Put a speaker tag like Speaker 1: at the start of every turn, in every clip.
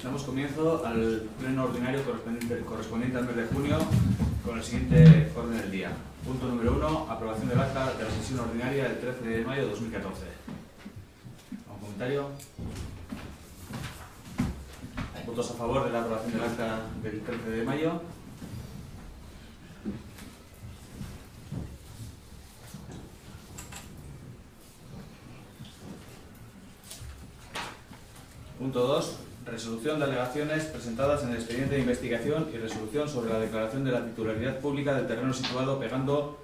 Speaker 1: Damos comienzo al pleno ordinario correspondiente al mes de junio con el siguiente orden del día. Punto número 1, aprobación del acta de la sesión ordinaria del 13 de mayo de 2014. ¿Algún comentario? ¿Votos a favor de la aprobación del acta del 13 de mayo? Punto 2. Resolución de alegaciones presentadas en el expediente de investigación y resolución sobre la declaración de la titularidad pública del terreno situado pegando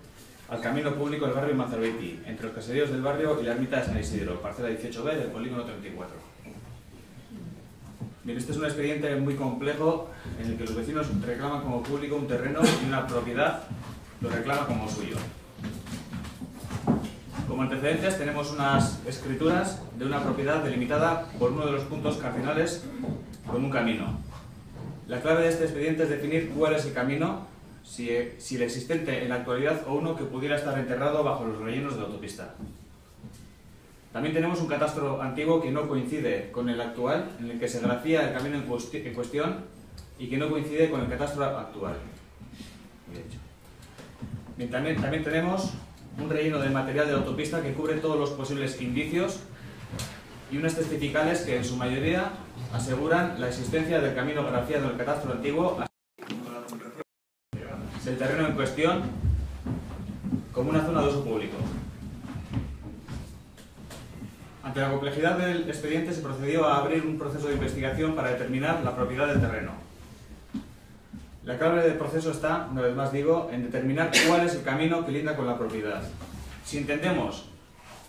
Speaker 1: al camino público del barrio Manzarbeiti, entre los caseríos del barrio y la ermita de San Isidro, parcela 18B del polígono 34. Bien, este es un expediente muy complejo en el que los vecinos reclaman como público un terreno y una propiedad lo reclama como suyo. Como antecedentes tenemos unas escrituras de una propiedad delimitada por uno de los puntos cardinales con un camino. La clave de este expediente es definir cuál es el camino, si el existente en la actualidad o uno que pudiera estar enterrado bajo los rellenos de la autopista. También tenemos un catastro antiguo que no coincide con el actual, en el que se grafía el camino en cuestión y que no coincide con el catastro actual. Bien, también tenemos un relleno de material de la autopista que cubre todos los posibles indicios y unas testificales que en su mayoría aseguran la existencia del camino grafiado en el catastro antiguo del terreno en cuestión como una zona de uso público. Ante la complejidad del expediente se procedió a abrir un proceso de investigación para determinar la propiedad del terreno. La clave del proceso está, una vez más digo, en determinar cuál es el camino que linda con la propiedad. Si entendemos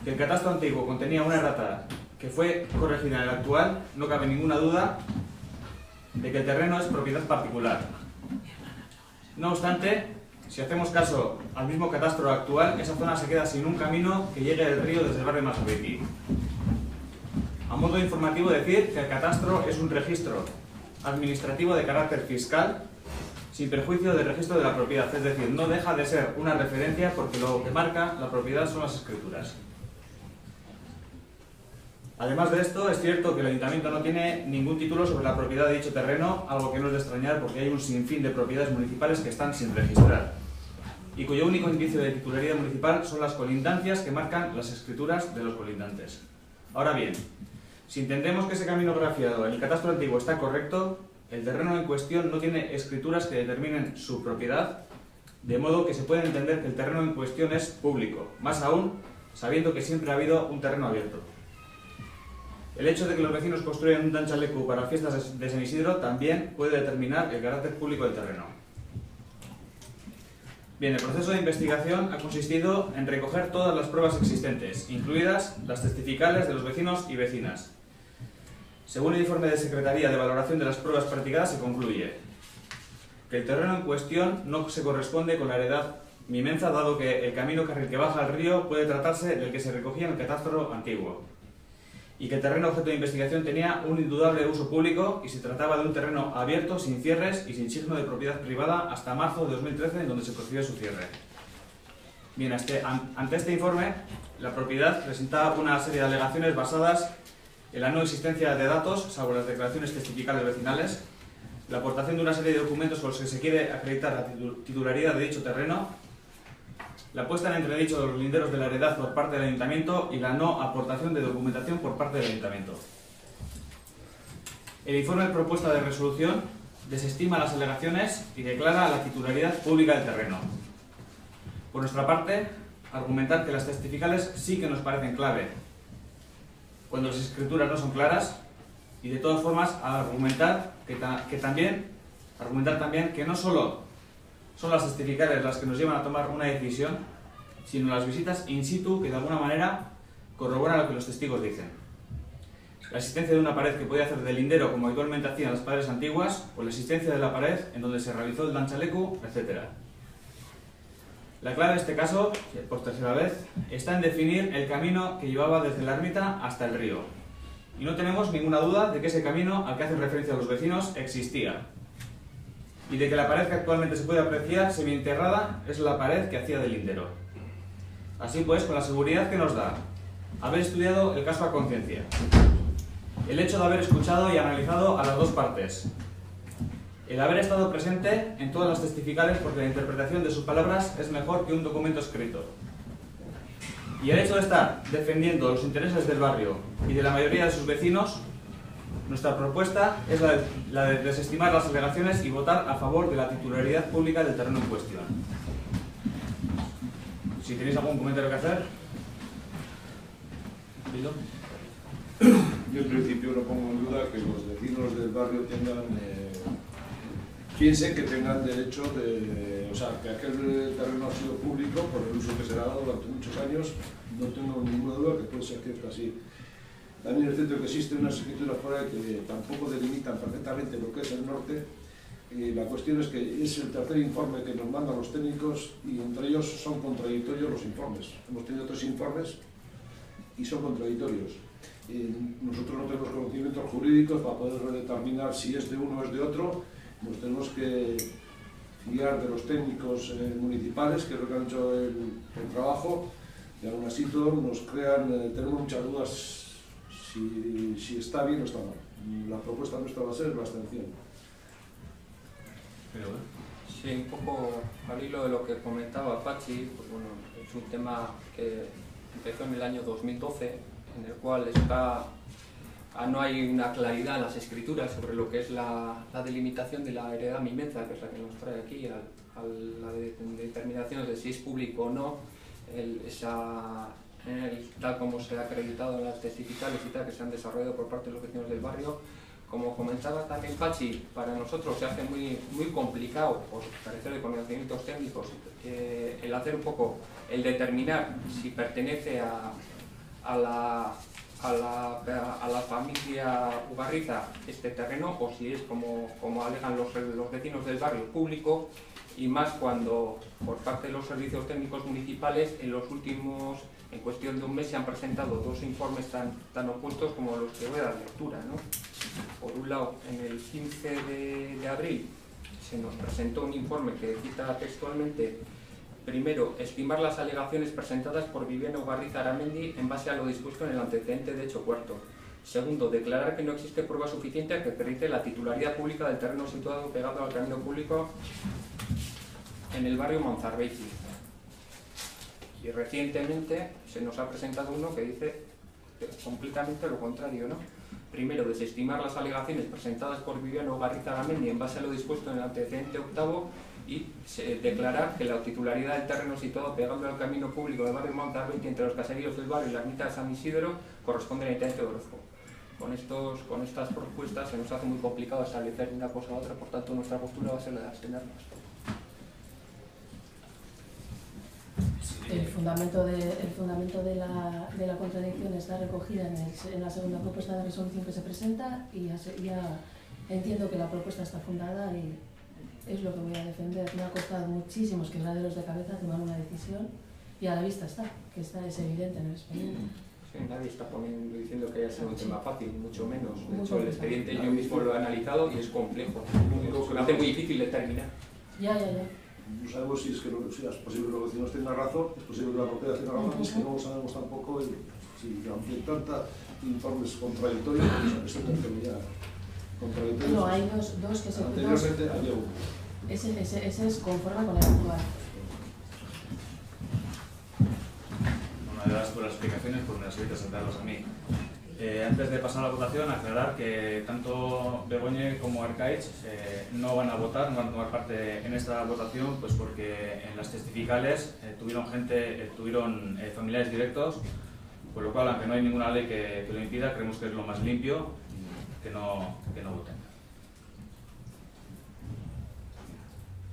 Speaker 1: que el catastro antiguo contenía una errata que fue corregida en el actual, no cabe ninguna duda de que el terreno es propiedad particular. No obstante, si hacemos caso al mismo catastro actual, esa zona se queda sin un camino que llegue del río desde el barrio Manzarbeiti. A modo informativo decir que el catastro es un registro administrativo de carácter fiscal sin perjuicio del registro de la propiedad, es decir, no deja de ser una referencia porque lo que marca la propiedad son las escrituras. Además de esto, es cierto que el ayuntamiento no tiene ningún título sobre la propiedad de dicho terreno, algo que no es de extrañar porque hay un sinfín de propiedades municipales que están sin registrar y cuyo único indicio de titularidad municipal son las colindancias que marcan las escrituras de los colindantes. Ahora bien, si entendemos que ese camino grafiado en el catastro antiguo está correcto, el terreno en cuestión no tiene escrituras que determinen su propiedad, de modo que se puede entender que el terreno en cuestión es público, más aún sabiendo que siempre ha habido un terreno abierto. El hecho de que los vecinos construyan un dantzaleku para fiestas de San Isidro también puede determinar el carácter público del terreno. Bien, el proceso de investigación ha consistido en recoger todas las pruebas existentes, incluidas las testificales de los vecinos y vecinas. Según el informe de Secretaría de Valoración de las Pruebas Practicadas, se concluye que el terreno en cuestión no se corresponde con la heredad mimenza, dado que el camino que baja al río puede tratarse del que se recogía en el catastro antiguo, y que el terreno objeto de investigación tenía un indudable uso público y se trataba de un terreno abierto, sin cierres y sin signo de propiedad privada hasta marzo de 2013, en donde se procedió a su cierre. Bien, ante este informe, la propiedad presentaba una serie de alegaciones basadas en la no existencia de datos, salvo las declaraciones testificales vecinales, la aportación de una serie de documentos con los que se quiere acreditar la titularidad de dicho terreno, la puesta en entredicho de los linderos de la heredad por parte del ayuntamiento y la no aportación de documentación por parte del ayuntamiento. El informe de propuesta de resolución desestima las alegaciones y declara la titularidad pública del terreno. Por nuestra parte, argumentar que las testificales sí que nos parecen clave cuando las escrituras no son claras, y de todas formas argumentar también que no solo son las testificales las que nos llevan a tomar una decisión, sino las visitas in situ que de alguna manera corroboran lo que los testigos dicen. La existencia de una pared que podía hacer de lindero como habitualmente hacían las paredes antiguas, o la existencia de la pared en donde se realizó el dantzaleku, etc. La clave de este caso, por tercera vez, está en definir el camino que llevaba desde la ermita hasta el río. Y no tenemos ninguna duda de que ese camino al que hacen referencia los vecinos existía. Y de que la pared que actualmente se puede apreciar semienterrada es la pared que hacía de lindero. Así pues, con la seguridad que nos da haber estudiado el caso a conciencia, el hecho de haber escuchado y analizado a las dos partes, el haber estado presente en todas las testificales porque la interpretación de sus palabras es mejor que un documento escrito, y el hecho de estar defendiendo los intereses del barrio y de la mayoría de sus vecinos. Nuestra propuesta es la de desestimar las alegaciones y votar a favor de la titularidad pública del terreno en cuestión. Si tenéis algún comentario que hacer. ¿Listo?
Speaker 2: Yo en principio no pongo en duda que los vecinos del barrio piensen que tengan derecho o sea, que aquel terreno ha sido público por el uso que se le ha dado durante muchos años. No tengo ninguna duda que puede ser cierto así. También es cierto que existen unas escrituras por ahí que tampoco delimitan perfectamente lo que es el norte. La cuestión es que es el tercer informe que nos mandan los técnicos y entre ellos son contradictorios los informes. Hemos tenido 3 informes y son contradictorios. Nosotros no tenemos conocimientos jurídicos para poder determinar si es de uno o es de otro. Nos tenemos que fiar de los técnicos municipales, que es lo que han hecho el trabajo, y aún así todos nos crean, tenemos muchas dudas si está bien o está mal. La propuesta nuestra va a ser la abstención.
Speaker 3: Sí, un poco al hilo de lo que comentaba Pachi, pues bueno, es un tema que empezó en el año 2012, en el cual no hay una claridad en las escrituras sobre lo que es la delimitación de la heredad mimenza, que es la que nos trae aquí, a la determinación de si es público o no, tal como se ha acreditado en las testificales y tal que se han desarrollado por parte de los vecinos del barrio. Como comentaba también Pachi, para nosotros se hace muy complicado, por carecer de conocimientos técnicos, el hacer un poco, el determinar si pertenece a la familia Ugarriza este terreno o si es, como alegan los vecinos del barrio, público, y más cuando por parte de los servicios técnicos municipales en cuestión de un mes se han presentado 2 informes tan opuestos como los que voy a dar lectura, ¿no? Por un lado, en el 15 de abril se nos presentó un informe que cita textualmente: primero, estimar las alegaciones presentadas por Viviana Ugarriza Aramendi en base a lo dispuesto en el antecedente de hecho cuarto. Segundo, declarar que no existe prueba suficiente que acredite la titularidad pública del terreno situado pegado al camino público en el barrio Manzarbeiti. Y recientemente se nos ha presentado uno que dice completamente lo contrario, ¿no? Primero, desestimar las alegaciones presentadas por Viviana Ugarriza Aramendi en base a lo dispuesto en el antecedente octavo y declarar que la titularidad del terreno situado pegando al camino público del barrio Manzarbeiti entre los caseríos del barrio y la ermita de San Isidro corresponde al intendente de Orozco. Con estas propuestas se nos hace muy complicado establecer una cosa u otra, por tanto nuestra postura va a ser la de abstenernos.
Speaker 4: El fundamento de la contradicción está recogida en la segunda propuesta de resolución que se presenta y ya entiendo que la propuesta está fundada y es lo que voy a defender. Me ha costado muchísimos quebraderos de cabeza tomar una decisión y a la vista está, que es evidente en el expediente.
Speaker 3: Sí, nadie está diciendo que haya sido un tema fácil, mucho menos. De
Speaker 4: Muy
Speaker 3: hecho, el expediente yo mismo lo he analizado y es complejo. Me hace muy difícil determinar.
Speaker 4: Ya.
Speaker 2: No sabemos si es posible que los vecinos tengan razón, es posible que la propiedad tenga razón, es que no sabemos tampoco si aunque hay tantos informes contradictorios, pues se presenten ya contradictorios.
Speaker 4: No, hay dos que se...
Speaker 2: Anteriormente había uno.
Speaker 4: Ese es conforme con el actual.
Speaker 1: Una de las explicaciones, pues me las voy a saltarlas a mí. Antes de pasar a la votación, aclarar que tanto Begoña como Arcaich no van a votar, no van a tomar parte en esta votación, pues porque en las testificales tuvieron familiares directos, por lo cual, aunque no hay ninguna ley que lo impida, creemos que es lo más limpio que no voten.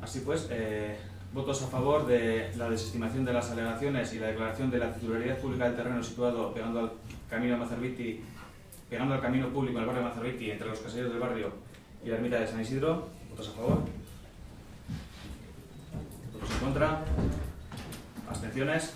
Speaker 1: Así pues, votos a favor de la desestimación de las alegaciones y la declaración de la titularidad pública del terreno situado pegando al camino público en el barrio de Manzarbeiti, entre los caseríos del barrio y la ermita de San Isidro. ¿Votos a favor? ¿Votos en contra? ¿Abstenciones?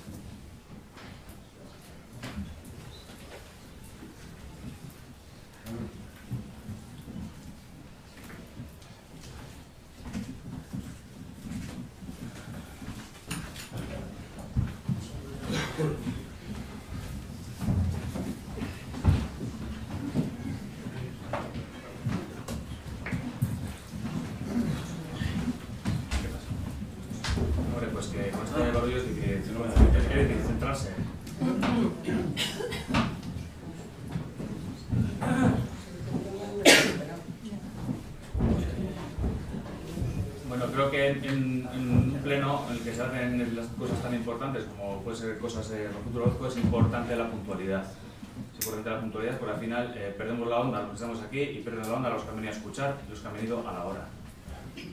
Speaker 1: rollo es difícil centrarse. Bueno, creo que en un pleno en el que se hacen las cosas tan importantes como puede ser cosas de futuro Orozco, es importante la puntualidad. Es importante la puntualidad porque al final perdemos la onda los que estamos aquí y pierden la onda los que han venido a escuchar y los que han venido a la hora.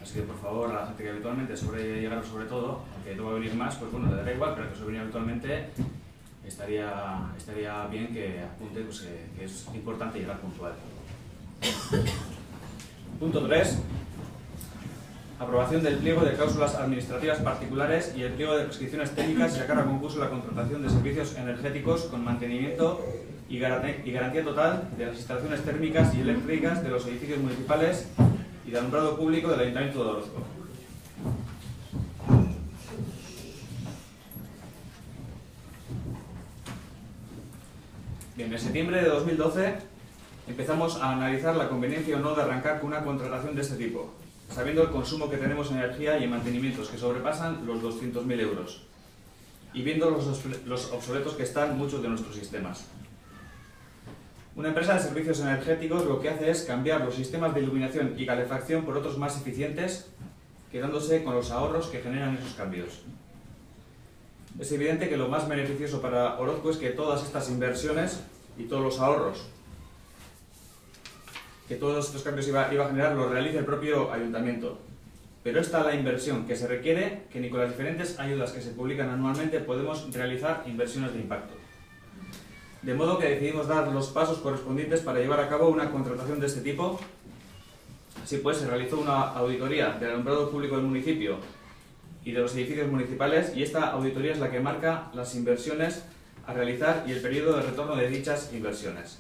Speaker 1: Así que por favor, a la gente que habitualmente suele llegar sobre todo, aunque no va a venir más, pues bueno, le dará igual, pero que suele venir habitualmente, estaría bien que apunte pues, que es importante llegar puntual. Punto 3. Aprobación del pliego de cláusulas administrativas particulares y el pliego de prescripciones técnicas y sacar a concurso la contratación de servicios energéticos con mantenimiento y garantía total de las instalaciones térmicas y eléctricas de los edificios municipales y de alumbrado público del Ayuntamiento de Orozco. Bien, en septiembre de 2012 empezamos a analizar la conveniencia o no de arrancar con una contratación de este tipo, sabiendo el consumo que tenemos en energía y en mantenimientos que sobrepasan los 200.000 euros y viendo los obsoletos que están muchos de nuestros sistemas. Una empresa de servicios energéticos lo que hace es cambiar los sistemas de iluminación y calefacción por otros más eficientes, quedándose con los ahorros que generan esos cambios. Es evidente que lo más beneficioso para Orozco es que todas estas inversiones y todos los ahorros que todos estos cambios iba a generar los realice el propio ayuntamiento. Pero esta es la inversión que se requiere, que ni con las diferentes ayudas que se publican anualmente podemos realizar inversiones de impacto. De modo que decidimos dar los pasos correspondientes para llevar a cabo una contratación de este tipo. Así pues, se realizó una auditoría del alumbrado público del municipio y de los edificios municipales, y esta auditoría es la que marca las inversiones a realizar y el periodo de retorno de dichas inversiones.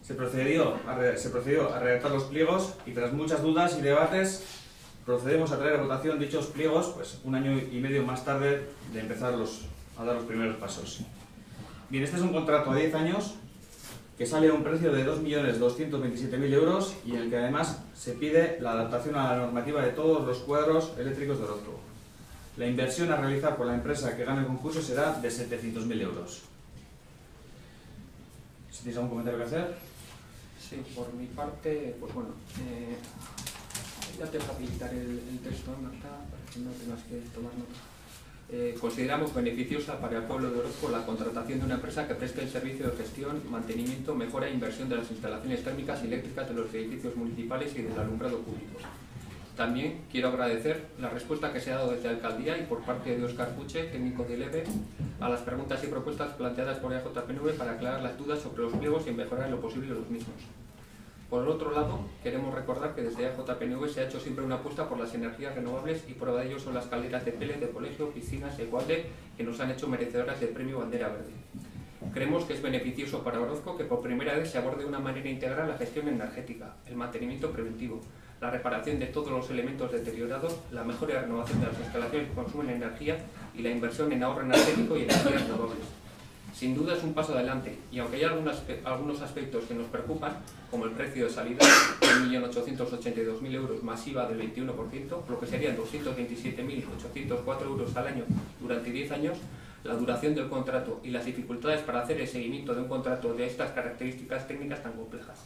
Speaker 1: Se procedió a redactar los pliegos y tras muchas dudas y debates procedemos a traer a votación dichos pliegos pues, un año y medio más tarde de empezar a dar los primeros pasos. Bien, este es un contrato a 10 años que sale a un precio de 2.227.000 euros y en el que además se pide la adaptación a la normativa de todos los cuadros eléctricos de Orozco. La inversión a realizar por la empresa que gane el concurso será de 700.000 euros. Si tienes algún comentario que hacer.
Speaker 3: Sí, por mi parte, pues bueno, ya te facilitaré el texto, Marta, para que no tengas que tomar nota. Consideramos beneficiosa para el pueblo de Orozco la contratación de una empresa que preste el servicio de gestión, mantenimiento, mejora e inversión de las instalaciones térmicas y eléctricas de los edificios municipales y del alumbrado público. También quiero agradecer la respuesta que se ha dado desde la Alcaldía y por parte de Óscar Puche, técnico del EVE, a las preguntas y propuestas planteadas por EAJPNV para aclarar las dudas sobre los pliegos y mejorar en lo posible los mismos. Por otro lado, queremos recordar que desde EAJPNV se ha hecho siempre una apuesta por las energías renovables y prueba de ello son las calderas de pellet de colegio, piscinas y Ecualde que nos han hecho merecedoras del premio Bandera Verde. Creemos que es beneficioso para Orozco que por primera vez se aborde de una manera integral la gestión energética, el mantenimiento preventivo, la reparación de todos los elementos deteriorados, la mejora y renovación de las instalaciones que consumen energía y la inversión en ahorro energético y energías renovables. Sin duda es un paso adelante y aunque hay algunos aspectos que nos preocupan, como el precio de salida de 1.882.000 euros masiva del 21%, lo que serían 227.804 euros al año durante 10 años, la duración del contrato y las dificultades para hacer el seguimiento de un contrato de estas características técnicas tan complejas.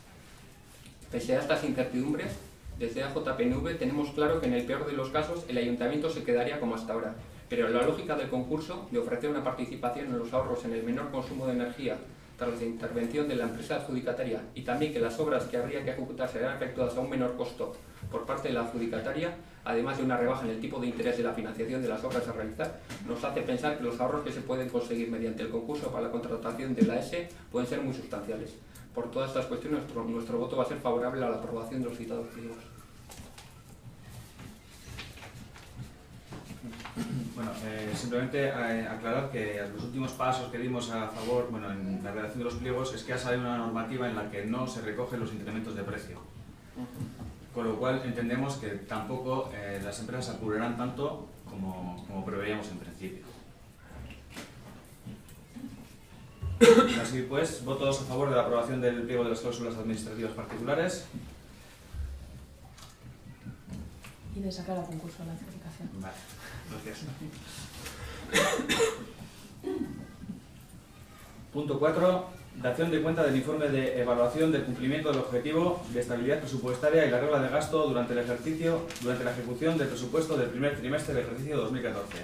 Speaker 3: Pese a estas incertidumbres, desde AJPNV tenemos claro que en el peor de los casos el ayuntamiento se quedaría como hasta ahora, pero la lógica del concurso de ofrecer una participación en los ahorros en el menor consumo de energía tras la intervención de la empresa adjudicataria y también que las obras que habría que ejecutar serán efectuadas a un menor costo por parte de la adjudicataria, además de una rebaja en el tipo de interés de la financiación de las obras a realizar, nos hace pensar que los ahorros que se pueden conseguir mediante el concurso para la contratación de la ESE pueden ser muy sustanciales. Por todas estas cuestiones, nuestro voto va a ser favorable a la aprobación de los citados pliegos.
Speaker 1: Bueno, simplemente aclarar que los últimos pasos que dimos a favor, bueno, en la redacción de los pliegos, es que ha salido una normativa en la que no se recogen los incrementos de precio. Con lo cual entendemos que tampoco las empresas apurarán tanto como preveíamos en principio. Así pues, votos a favor de la aprobación del pliego de las cláusulas administrativas particulares.
Speaker 4: y de sacar a concurso la adjudicación.
Speaker 1: Vale, gracias. Punto 4. Dación de cuenta del informe de evaluación del cumplimiento del objetivo de estabilidad presupuestaria y la regla de gasto durante la ejecución del presupuesto del primer trimestre del ejercicio 2014.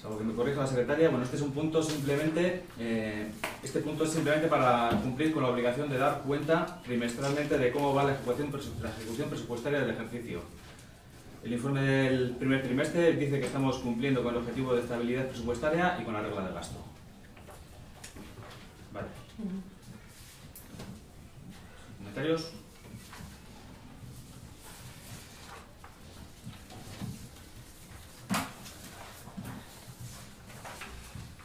Speaker 1: Salvo que me corrija la secretaria, bueno, este es un punto simplemente, es simplemente para cumplir con la obligación de dar cuenta trimestralmente de cómo va la ejecución presupuestaria del ejercicio. El informe del primer trimestre dice que estamos cumpliendo con el objetivo de estabilidad presupuestaria y con la regla de gasto. Vale. ¿Comentarios?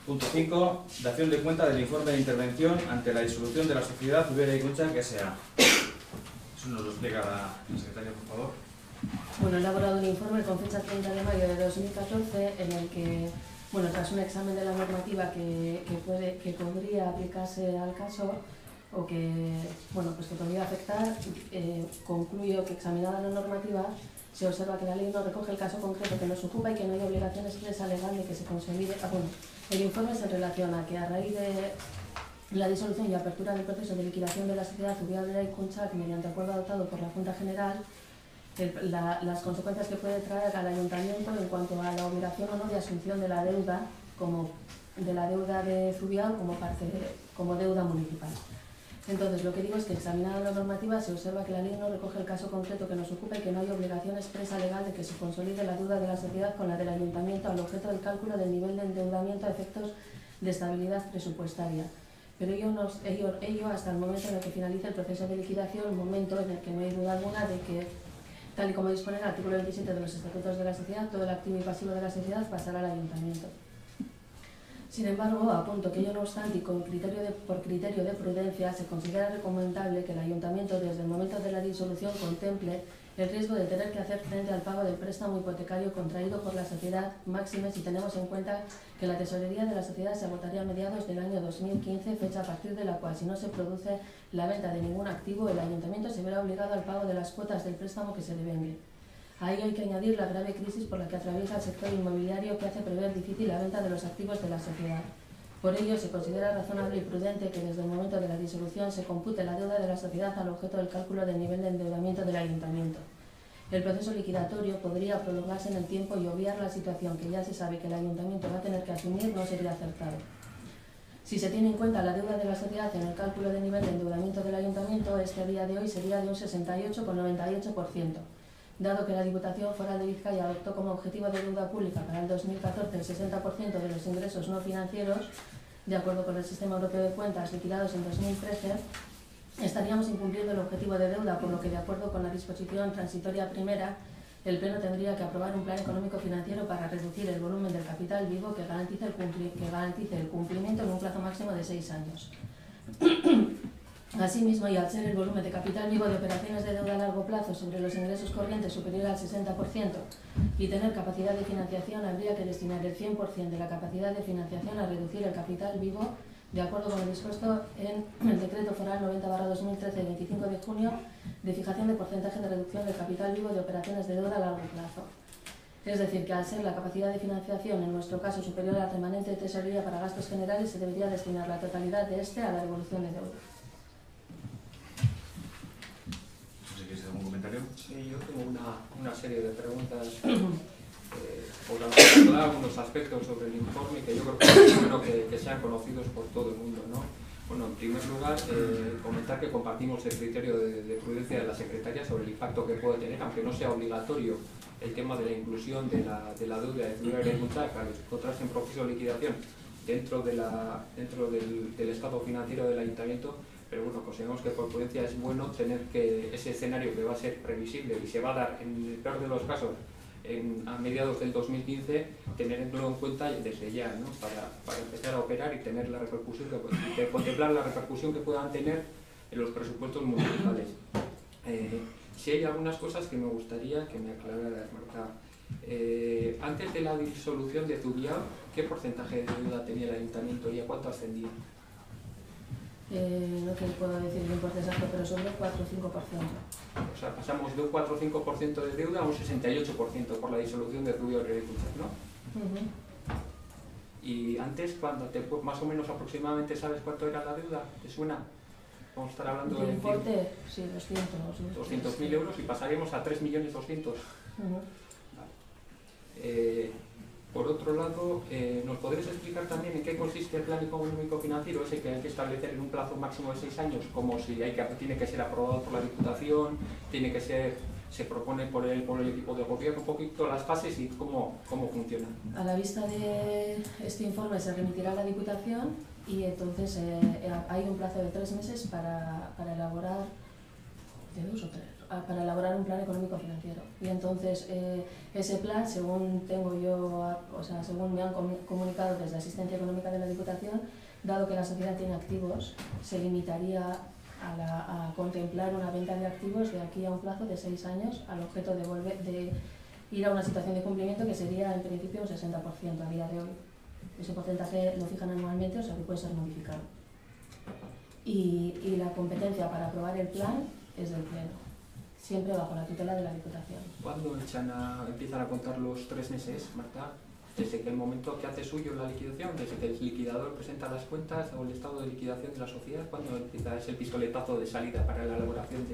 Speaker 1: Punto 5. Dación de cuenta del informe de intervención ante la disolución de la sociedad Ubera y Concha S.A. Eso nos lo explica la secretaria, por favor.
Speaker 4: Bueno, he elaborado un informe con fecha 30 de mayo de 2014 en el que, bueno, tras un examen de la normativa que podría aplicarse al caso o que, bueno, pues que podría afectar, concluyo que examinada la normativa se observa que la ley no recoge el caso concreto que nos ocupa y que no hay obligación expresa legal de que se consolide. Bueno, el informe se relaciona que a raíz de la disolución y apertura del proceso de liquidación de la sociedad Ubera y Concha, mediante acuerdo adoptado por la Junta General, las consecuencias que puede traer al ayuntamiento en cuanto a la obligación o no de asunción de la deuda de Zubiao como deuda municipal. Entonces, lo que digo es que examinada la normativa se observa que la ley no recoge el caso concreto que nos ocupa y que no hay obligación expresa legal de que se consolide la deuda de la sociedad con la del ayuntamiento al objeto del cálculo del nivel de endeudamiento a efectos de estabilidad presupuestaria. Pero ello hasta el momento en el que finalice el proceso de liquidación, momento en el que no hay duda alguna de que, tal y como dispone el artículo 27 de los Estatutos de la Sociedad, todo el activo y pasivo de la sociedad pasará al ayuntamiento. Sin embargo, apunto que ello no obstante y por criterio de prudencia, se considera recomendable que el ayuntamiento desde el momento de la disolución contemple el riesgo de tener que hacer frente al pago del préstamo hipotecario contraído por la sociedad, máxime si tenemos en cuenta que la tesorería de la sociedad se agotaría a mediados del año 2015, fecha a partir de la cual, si no se produce la venta de ningún activo, el ayuntamiento se verá obligado al pago de las cuotas del préstamo que se devengue. A ello hay que añadir la grave crisis por la que atraviesa el sector inmobiliario, que hace prever difícil la venta de los activos de la sociedad. Por ello, se considera razonable y prudente que desde el momento de la disolución se compute la deuda de la sociedad al objeto del cálculo del nivel de endeudamiento del ayuntamiento. El proceso liquidatorio podría prolongarse en el tiempo y obviar la situación que ya se sabe que el ayuntamiento va a tener que asumir no sería acertado. Si se tiene en cuenta la deuda de la sociedad en el cálculo del nivel de endeudamiento del ayuntamiento, este a día de hoy sería de un 68,98%. Dado que la Diputación Foral de Vizcaya adoptó como objetivo de deuda pública para el 2014 el 60% de los ingresos no financieros, de acuerdo con el Sistema Europeo de Cuentas liquidados en 2013, estaríamos incumpliendo el objetivo de deuda, por lo que, de acuerdo con la disposición transitoria primera, el Pleno tendría que aprobar un plan económico financiero para reducir el volumen del capital vivo que garantice el cumplimiento en un plazo máximo de 6 años. Asimismo, y al ser el volumen de capital vivo de operaciones de deuda a largo plazo sobre los ingresos corrientes superior al 60% y tener capacidad de financiación, habría que destinar el 100% de la capacidad de financiación a reducir el capital vivo, de acuerdo con lo dispuesto en el Decreto Foral 90/2013 de 25 de junio de fijación de porcentaje de reducción del capital vivo de operaciones de deuda a largo plazo. Es decir, que al ser la capacidad de financiación, en nuestro caso, superior al remanente de tesorería para gastos generales, se debería destinar la totalidad de este a la devolución de deuda.
Speaker 1: ¿Algún comentario?
Speaker 3: Sí, yo tengo una serie de preguntas por aclarar algunos aspectos sobre el informe que yo creo que es bueno que sean conocidos por todo el mundo, ¿no? Bueno, en primer lugar, comentar que compartimos el criterio de prudencia de la Secretaría sobre el impacto que puede tener, aunque no sea obligatorio, el tema de la inclusión de la deuda de Zubiao y Concha al encontrarse en proceso de liquidación dentro del estado financiero del Ayuntamiento. Pero bueno, consideramos que por prudencia es bueno tener que ese escenario que va a ser previsible y se va a dar en el peor de los casos a mediados del 2015, tenerlo en cuenta desde ya, ¿no? para empezar a operar y tener la repercusión contemplar la repercusión que puedan tener en los presupuestos municipales. Si hay algunas cosas que me gustaría que me aclararas, Marta. Antes de la disolución de Zubiao, ¿qué porcentaje de deuda tenía el Ayuntamiento y a cuánto ascendía?
Speaker 4: No te puedo decir el importe exacto, pero sobre el 4 o 5%.
Speaker 3: O sea, pasamos de un 4 o 5% de deuda a un 68% por la disolución de Zubior y Agricultura, ¿no? Y antes, cuando más o menos aproximadamente sabes cuánto era la deuda, ¿te suena? Vamos a estar hablando
Speaker 4: ¿El importe? Sí,
Speaker 3: 200.000 euros y pasaríamos a 3.200.000. Por otro lado, ¿nos podrías explicar también en qué consiste el plan económico financiero, ese que hay que establecer en un plazo máximo de 6 años, como si tiene que ser aprobado por la Diputación, tiene que ser, se propone por el equipo de gobierno, un poquito las fases y cómo funciona?
Speaker 4: A la vista de este informe se remitirá a la Diputación y entonces hay un plazo de 3 meses para elaborar, de 2 o 3, para elaborar un plan económico financiero. Y entonces ese plan, según tengo yo, o sea, según me han comunicado desde Asistencia Económica de la Diputación, dado que la sociedad tiene activos, se limitaría a contemplar una venta de activos de aquí a un plazo de 6 años al objeto de ir a una situación de cumplimiento que sería en principio un 60% a día de hoy. Ese porcentaje lo fijan anualmente, o sea que puede ser modificado. Y la competencia para aprobar el plan es del Pleno, siempre bajo la tutela de la Diputación.
Speaker 3: ¿Cuándo empiezan a contar los 3 meses, Marta? ¿Desde que el momento que hace suyo la liquidación? ¿Desde que el liquidador presenta las cuentas o el estado de liquidación de la sociedad? ¿Cuándo empieza ese pistoletazo de salida para la elaboración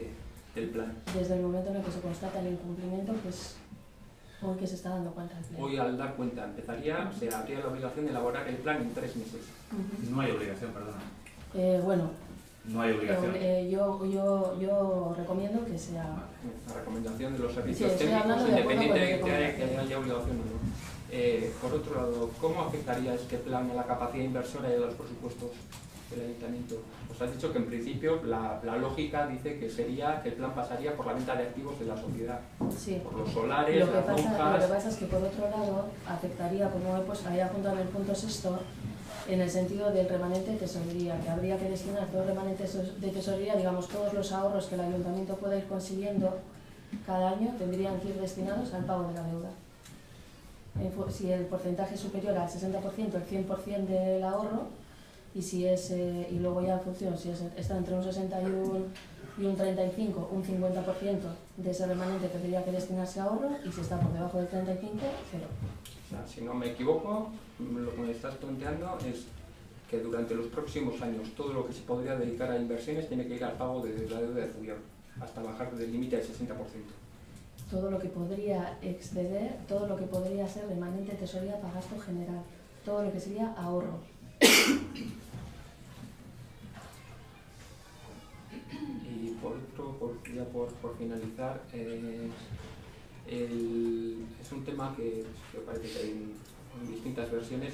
Speaker 3: del plan?
Speaker 4: Desde el momento en el que se constata el incumplimiento, pues hoy que se está dando cuenta del Pleno.
Speaker 3: Hoy, al dar cuenta, se habría la obligación de elaborar el plan en 3 meses.
Speaker 1: No hay obligación, perdona.
Speaker 4: Bueno,
Speaker 1: no hay obligación.
Speaker 4: yo recomiendo que sea...
Speaker 3: La recomendación de los servicios
Speaker 4: sí,
Speaker 3: técnicos, independiente de que
Speaker 4: haya
Speaker 3: haya obligación o no. Por otro lado, ¿cómo afectaría este plan a la capacidad inversora y a los presupuestos del ayuntamiento? Pues has dicho que en principio la lógica dice que el plan pasaría por la venta de activos de la sociedad,
Speaker 4: sí,
Speaker 3: por los solares,
Speaker 4: lo que
Speaker 3: las lonjas...
Speaker 4: Lo que pasa es que por otro lado afectaría, como he apuntado en el punto 6, en el sentido del remanente de tesorería, que habría que destinar todo el remanente de tesorería, digamos, todos los ahorros que el ayuntamiento pueda ir consiguiendo cada año tendrían que ir destinados al pago de la deuda. Si el porcentaje es superior al 60%, el 100% del ahorro, y luego ya en función, si está entre un 60 y un 35, un 50% de ese remanente tendría que destinarse a ahorro, y si está por debajo del 35, cero.
Speaker 3: O sea, si no me equivoco, lo que me estás planteando es que durante los próximos años todo lo que se podría dedicar a inversiones tiene que ir al pago de la deuda de Zubior, hasta bajar del límite del 60%.
Speaker 4: Todo lo que podría exceder, todo lo que podría ser remanente de tesorería para gasto general, todo lo que sería ahorro.
Speaker 3: Y por finalizar, es un tema que parece que hay en distintas versiones.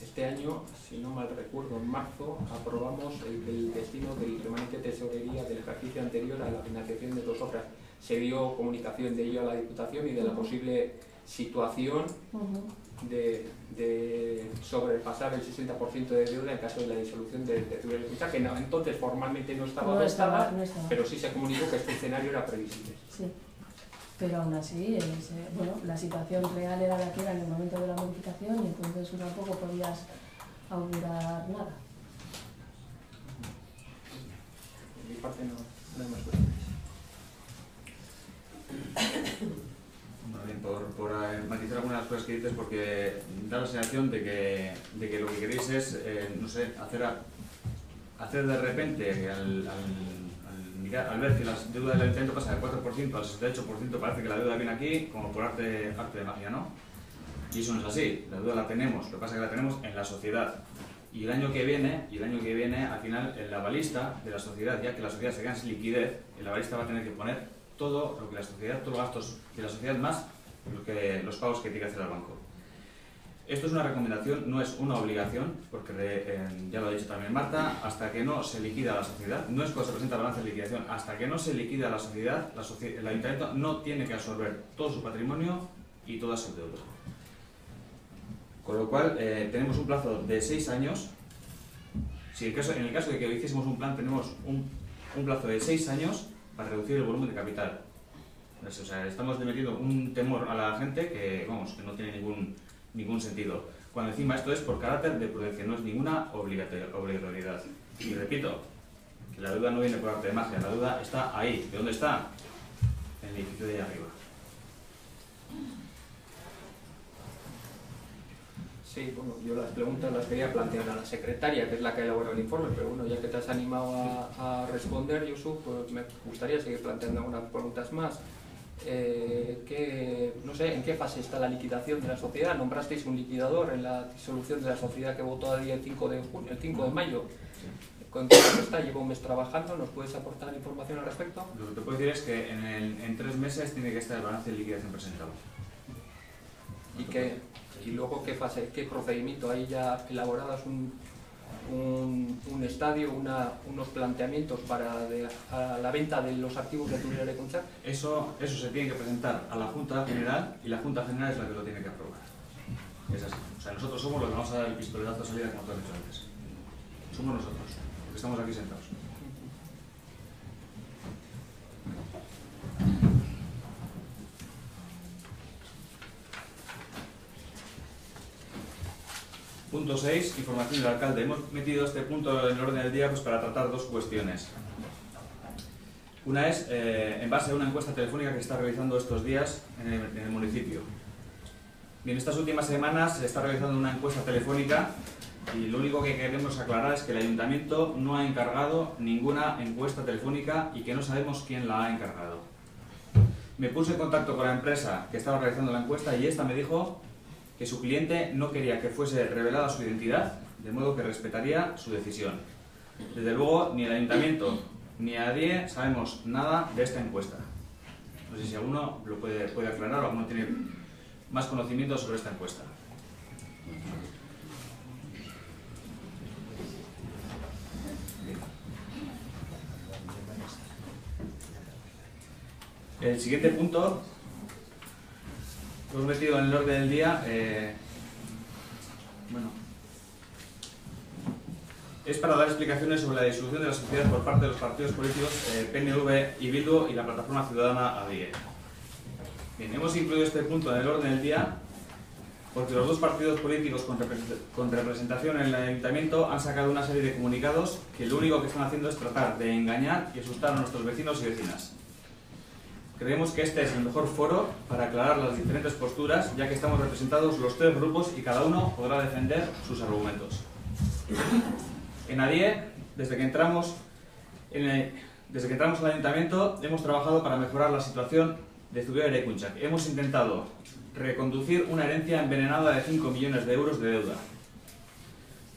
Speaker 3: Este año, si no mal recuerdo, en marzo aprobamos el destino del remanente de tesorería del ejercicio anterior a la financiación de 2 obras. Se dio comunicación de ello a la Diputación y de la posible situación de sobrepasar el 60% de deuda en caso de la disolución de Zubior y Agricultura, que no, entonces formalmente no estaba adoptada, pero sí se comunicó que este escenario era previsible.
Speaker 4: Sí, pero aún así, bueno, la situación real era la que era en el momento de la modificación, y entonces tú tampoco podías augurar nada.
Speaker 3: Por mi parte no hay más cuestiones.
Speaker 1: Por matizar algunas de las cosas que dices, porque da la sensación de que lo que queréis es, no sé, hacer de repente, al ver que la deuda del ayuntamiento pasa del 4% al 68%, parece que la deuda viene aquí como por arte de magia, ¿no? Y eso no es así, la deuda la tenemos, lo que pasa es que la tenemos en la sociedad. Y el año que viene, al final, el avalista de la sociedad, ya que la sociedad se queda sin liquidez, el avalista va a tener que poner todo lo que la sociedad, todos los gastos de la sociedad más los pagos que tiene que hacer el banco. Esto es una recomendación, no es una obligación, porque ya lo ha dicho también Marta, hasta que no se liquida la sociedad, no es cuando se presenta la balanza de liquidación, hasta que no se liquida la sociedad, el ayuntamiento no tiene que absorber todo su patrimonio y toda su deuda. Con lo cual, tenemos un plazo de 6 años. Si en el caso de que hiciésemos un plan, tenemos un plazo de 6 años para reducir el volumen de capital. O sea, estamos metiendo un temor a la gente que, vamos, que no tiene ningún sentido. Cuando encima esto es por carácter de prudencia, no es ninguna obligatoriedad. Y repito, que la deuda no viene por arte de magia, la deuda está ahí. ¿De dónde está? En el edificio de ahí arriba.
Speaker 3: Sí, bueno, yo las preguntas las quería plantear a la secretaria, que es la que ha elaborado el informe, pero bueno, ya que te has animado a responder, Yusuf, pues me gustaría seguir planteando algunas preguntas más. No sé, ¿en qué fase está la liquidación de la sociedad? Nombrasteis un liquidador en la disolución de la sociedad que votó el 5 de mayo. ¿Con qué fase está? Lleva un mes trabajando, ¿nos puedes aportar información al respecto?
Speaker 1: Lo que te puedo decir es que en 3 meses tiene que estar el balance de liquidación presentado.
Speaker 3: ¿Y luego qué fase, qué procedimiento? ¿Hay ya elaboradas un estadio, unos planteamientos para la venta de los activos de Turia de Concha?
Speaker 1: Eso se tiene que presentar a la Junta General y la Junta General es la que lo tiene que aprobar. Es así. O sea, nosotros somos los que vamos a dar el pistoletazo de salida, como tú has dicho antes. Somos nosotros, los que estamos aquí sentados. Punto 6, información del alcalde. Hemos metido este punto en el orden del día pues, para tratar 2 cuestiones. Una es en base a una encuesta telefónica que se está realizando estos días en el municipio. Bien, estas últimas semanas se está realizando una encuesta telefónica y lo único que queremos aclarar es que el ayuntamiento no ha encargado ninguna encuesta telefónica y que no sabemos quién la ha encargado. Me puse en contacto con la empresa que estaba realizando la encuesta y esta me dijo que su cliente no quería que fuese revelada su identidad, de modo que respetaría su decisión. Desde luego, ni el ayuntamiento ni ADIE sabemos nada de esta encuesta. No sé si alguno lo puede aclarar o alguno tiene más conocimiento sobre esta encuesta. El siguiente punto lo hemos metido en el orden del día. Es para dar explicaciones sobre la disolución de la sociedad por parte de los partidos políticos PNV y Bildu y la plataforma ciudadana ADIE. Bien, hemos incluido este punto en el orden del día porque los 2 partidos políticos con representación en el ayuntamiento han sacado una serie de comunicados que lo único que están haciendo es tratar de engañar y asustar a nuestros vecinos y vecinas. Creemos que este es el mejor foro para aclarar las diferentes posturas, ya que estamos representados los 3 grupos y cada uno podrá defender sus argumentos. En ADIE, desde que entramos al ayuntamiento, hemos trabajado para mejorar la situación de Zubiera de Eraikuntzak. Hemos intentado reconducir una herencia envenenada de 5 millones de euros de deuda.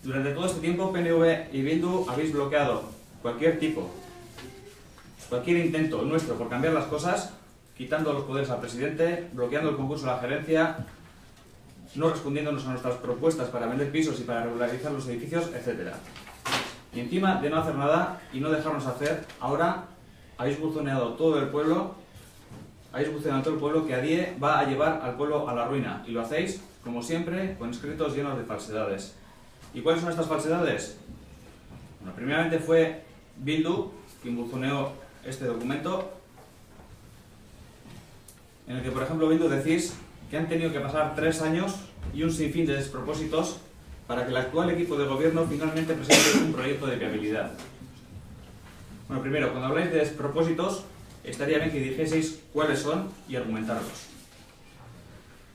Speaker 1: Durante todo este tiempo, PNV y Bildu habéis bloqueado cualquier intento nuestro por cambiar las cosas, quitando los poderes al presidente, bloqueando el concurso de la gerencia, no respondiéndonos a nuestras propuestas para vender pisos y para regularizar los edificios, etc. Y encima de no hacer nada y no dejarnos hacer, ahora habéis buzoneado todo el pueblo, que ADIE va a llevar al pueblo a la ruina. Y lo hacéis, como siempre, con escritos llenos de falsedades. ¿Y cuáles son estas falsedades? Bueno, primeramente fue Bildu quien buzoneó este documento, en el que, por ejemplo, Bildu decís que han tenido que pasar 3 años y un sinfín de despropósitos para que el actual equipo de gobierno finalmente presente un proyecto de viabilidad. Bueno, primero, cuando habláis de despropósitos, estaría bien que dijeseis cuáles son y argumentarlos.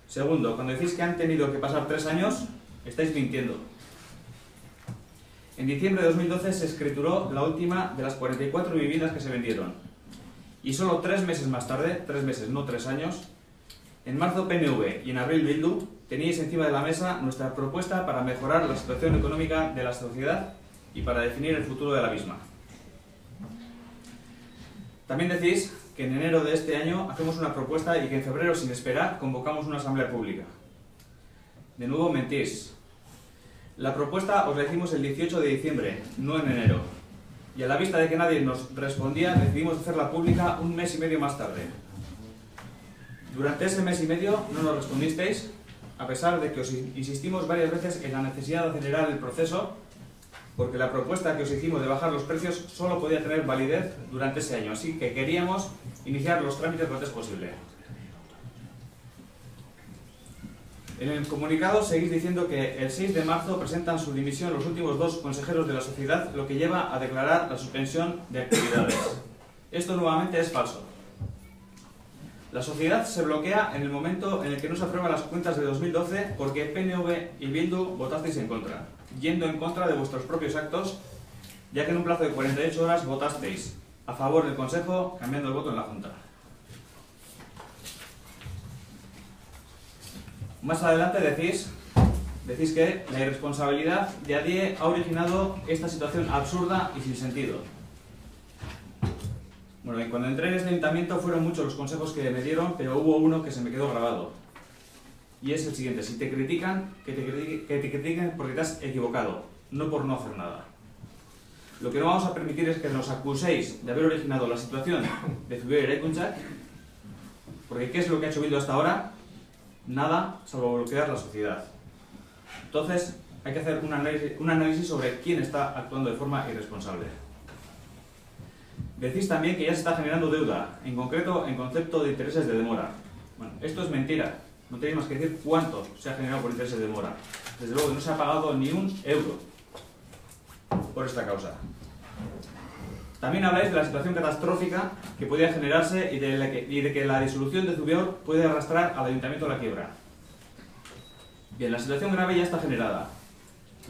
Speaker 1: Segundo, cuando decís que han tenido que pasar 3 años, estáis mintiendo. En diciembre de 2012 se escrituró la última de las 44 viviendas que se vendieron. Y solo 3 meses más tarde, 3 meses, no 3 años, en marzo PNV y en abril Bildu, teníais encima de la mesa nuestra propuesta para mejorar la situación económica de la sociedad y para definir el futuro de la misma. También decís que en enero de este año hacemos una propuesta y que en febrero, sin esperar, convocamos una asamblea pública. De nuevo mentís. La propuesta os la hicimos el 18 de diciembre, no en enero. Y a la vista de que nadie nos respondía, decidimos hacerla pública un mes y medio más tarde. Durante ese mes y medio no nos respondisteis, a pesar de que os insistimos varias veces en la necesidad de acelerar el proceso, porque la propuesta que os hicimos de bajar los precios solo podía tener validez durante ese año, así que queríamos iniciar los trámites lo antes posible. En el comunicado seguís diciendo que el 6 de marzo presentan su dimisión los últimos 2 consejeros de la sociedad, lo que lleva a declarar la suspensión de actividades. Esto nuevamente es falso. La sociedad se bloquea en el momento en el que no se aprueban las cuentas de 2012 porque PNV y Bildu votasteis en contra, yendo en contra de vuestros propios actos, ya que en un plazo de 48 horas votasteis a favor del Consejo, cambiando el voto en la Junta. Más adelante decís que la irresponsabilidad de ADIE ha originado esta situación absurda y sin sentido. Bueno, y cuando entré en este ayuntamiento fueron muchos los consejos que me dieron, pero hubo uno que se me quedó grabado. Y es el siguiente: si te critican, que te critiquen porque te has equivocado, no por no hacer nada. Lo que no vamos a permitir es que nos acuséis de haber originado la situación de Zubiaur y Eraikuntzak, porque ¿qué es lo que ha hecho Bildu hasta ahora? Nada, salvo bloquear la sociedad. Entonces, hay que hacer un análisis sobre quién está actuando de forma irresponsable. Decís también que ya se está generando deuda, en concreto en concepto de intereses de demora. Bueno, esto es mentira. No tenéis más que decir cuánto se ha generado por intereses de demora. Desde luego no se ha pagado ni un euro por esta causa. También habláis de la situación catastrófica que podría generarse y de que la disolución de Zubiaur puede arrastrar al ayuntamiento a la quiebra. Bien, la situación grave ya está generada.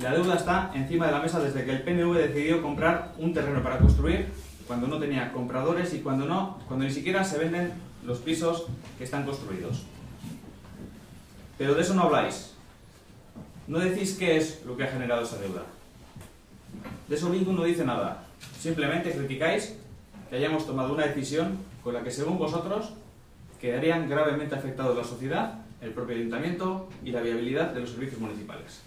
Speaker 1: La deuda está encima de la mesa desde que el PNV decidió comprar un terreno para construir, cuando no tenía compradores y cuando ni siquiera se venden los pisos que están construidos. Pero de eso no habláis. No decís qué es lo que ha generado esa deuda. De eso Bildu no dice nada. Simplemente criticáis que hayamos tomado una decisión con la que, según vosotros, quedarían gravemente afectados la sociedad, el propio ayuntamiento y la viabilidad de los servicios municipales.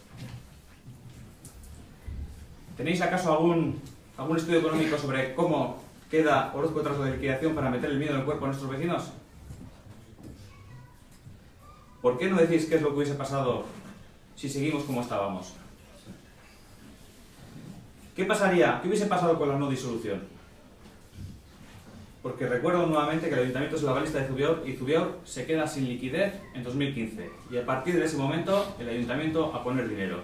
Speaker 1: ¿Tenéis acaso algún estudio económico sobre cómo queda Orozco tras la liquidación para meter el miedo en el cuerpo a nuestros vecinos? ¿Por qué no decís qué es lo que hubiese pasado si seguimos como estábamos? ¿Qué pasaría? ¿Qué hubiese pasado con la no disolución? Porque recuerdo nuevamente que el ayuntamiento es la balista de Zubiaur y Zubiaur se queda sin liquidez en 2015. Y a partir de ese momento, el ayuntamiento a poner dinero.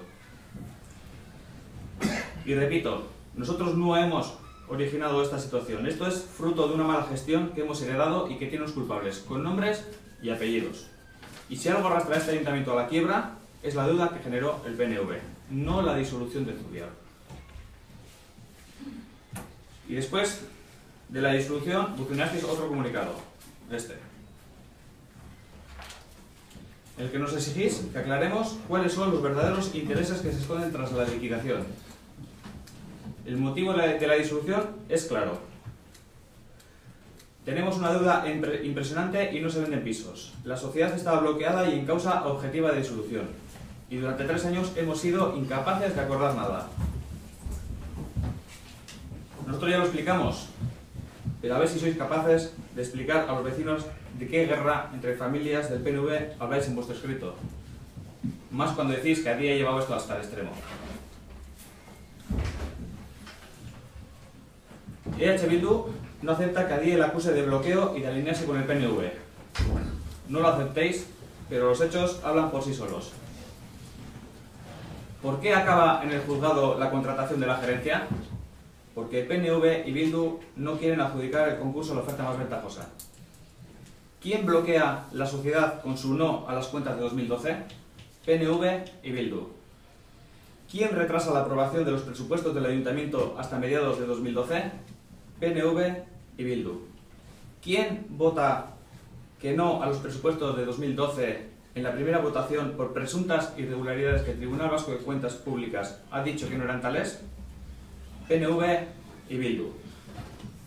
Speaker 1: Y repito, nosotros no hemos originado esta situación. Esto es fruto de una mala gestión que hemos heredado y que tiene unos culpables, con nombres y apellidos. Y si algo arrastra a este ayuntamiento a la quiebra, es la deuda que generó el PNV, no la disolución de Zubiaur. Y después de la disolución, buceasteis otro comunicado, en el que nos exigís que aclaremos cuáles son los verdaderos intereses que se esconden tras la liquidación. El motivo de la disolución es claro. Tenemos una deuda impresionante y no se venden pisos. La sociedad estaba bloqueada y en causa objetiva de disolución. Y durante 3 años hemos sido incapaces de acordar nada. Nosotros ya lo explicamos, pero a ver si sois capaces de explicar a los vecinos de qué guerra entre familias del PNV habláis en vuestro escrito. Más cuando decís que ADIE ha llevado esto hasta el extremo. EH Bildu no acepta que ADIE la acuse de bloqueo y de alinearse con el PNV. No lo aceptéis, pero los hechos hablan por sí solos. ¿Por qué acaba en el juzgado la contratación de la gerencia? Porque PNV y Bildu no quieren adjudicar el concurso a la oferta más ventajosa. ¿Quién bloquea la sociedad con su no a las cuentas de 2012? PNV y Bildu. ¿Quién retrasa la aprobación de los presupuestos del ayuntamiento hasta mediados de 2012? PNV y Bildu. ¿Quién vota que no a los presupuestos de 2012 en la primera votación por presuntas irregularidades que el Tribunal Vasco de Cuentas Públicas ha dicho que no eran tales? PNV y Bildu.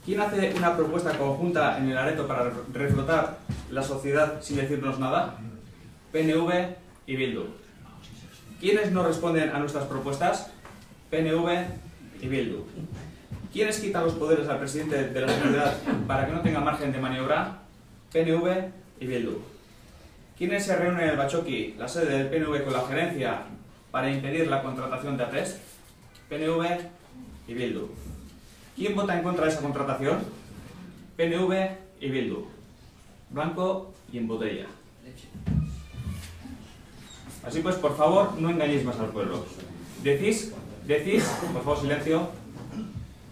Speaker 1: ¿Quién hace una propuesta conjunta en el Areto para reflotar la sociedad sin decirnos nada? PNV y Bildu. ¿Quiénes no responden a nuestras propuestas? PNV y Bildu. ¿Quiénes quitan los poderes al presidente de la sociedad para que no tenga margen de maniobra? PNV y Bildu. ¿Quiénes se reúnen en el Batzoki, la sede del PNV, con la gerencia para impedir la contratación de ATES? PNV y Bildu. ¿Quién vota en contra de esa contratación? PNV y Bildu. Blanco y en botella. Así pues, por favor, no engañéis más al pueblo. Decís, por favor, silencio,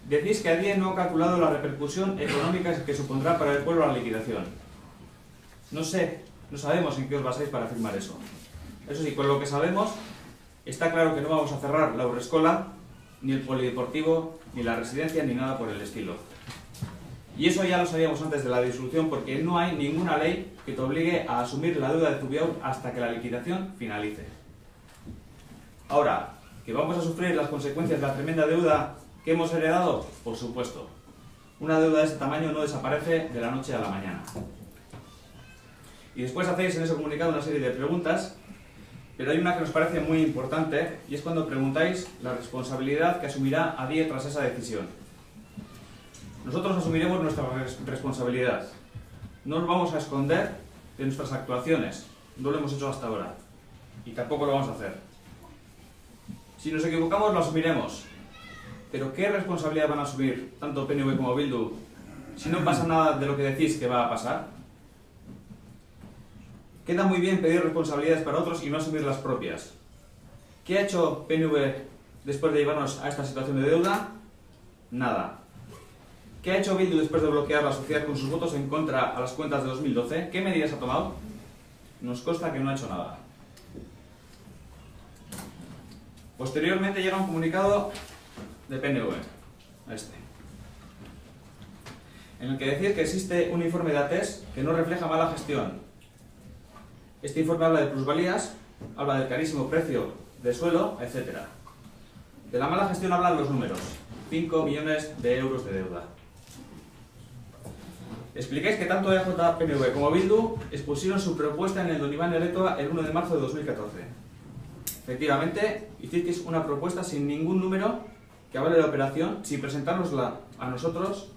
Speaker 1: decís que ADIE no ha calculado la repercusión económica que supondrá para el pueblo la liquidación. No sé, no sabemos en qué os basáis para afirmar eso. Eso sí, con lo que sabemos, está claro que no vamos a cerrar la Haurreskolak, ni el polideportivo, ni la residencia, ni nada por el estilo. Y eso ya lo sabíamos antes de la disolución, porque no hay ninguna ley que te obligue a asumir la deuda de Zubiaur hasta que la liquidación finalice. Ahora, ¿que vamos a sufrir las consecuencias de la tremenda deuda que hemos heredado? Por supuesto. Una deuda de ese tamaño no desaparece de la noche a la mañana. Y después hacéis en ese comunicado una serie de preguntas, pero hay una que nos parece muy importante, y es cuando preguntáis la responsabilidad que asumirá ADIE tras esa decisión. Nosotros asumiremos nuestra responsabilidad. No nos vamos a esconder de nuestras actuaciones. No lo hemos hecho hasta ahora. Y tampoco lo vamos a hacer. Si nos equivocamos, lo asumiremos. Pero ¿qué responsabilidad van a asumir tanto PNV como Bildu si no pasa nada de lo que decís que va a pasar? Queda muy bien pedir responsabilidades para otros y no asumir las propias. ¿Qué ha hecho PNV después de llevarnos a esta situación de deuda? Nada. ¿Qué ha hecho Bildu después de bloquear la sociedad con sus votos en contra a las cuentas de 2012? ¿Qué medidas ha tomado? Nos consta que no ha hecho nada. Posteriormente llega un comunicado de PNV, en el que decís que existe un informe de ATES que no refleja mala gestión. Este informe habla de plusvalías, habla del carísimo precio de suelo, etc. De la mala gestión hablan los números, 5 millones de euros de deuda. Explicáis que tanto EJ-PNV como Bildu expusieron su propuesta en el Don Iván Eretoa el 1 de marzo de 2014. Efectivamente, hicisteis una propuesta sin ningún número que avale la operación, sin presentárnosla a nosotros,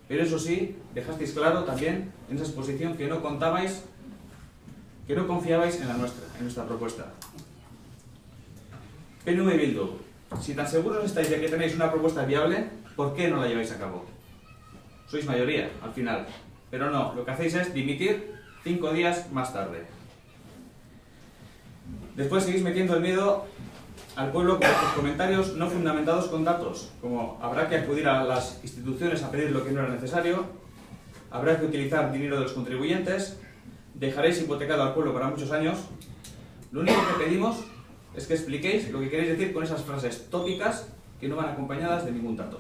Speaker 1: pero eso sí, dejasteis claro también en esa exposición que no contabais, que no confiabais en nuestra propuesta. PNV y Bildu, si tan seguros estáis de que tenéis una propuesta viable, ¿por qué no la lleváis a cabo? Sois mayoría, al final. Pero no, lo que hacéis es dimitir 5 días más tarde. Después seguís metiendo el miedo al pueblo con vuestros comentarios no fundamentados con datos, como habrá que acudir a las instituciones a pedir lo que no era necesario, habrá que utilizar dinero de los contribuyentes, dejaréis hipotecado al pueblo para muchos años. Lo único que pedimos es que expliquéis lo que queréis decir con esas frases tópicas que no van acompañadas de ningún dato.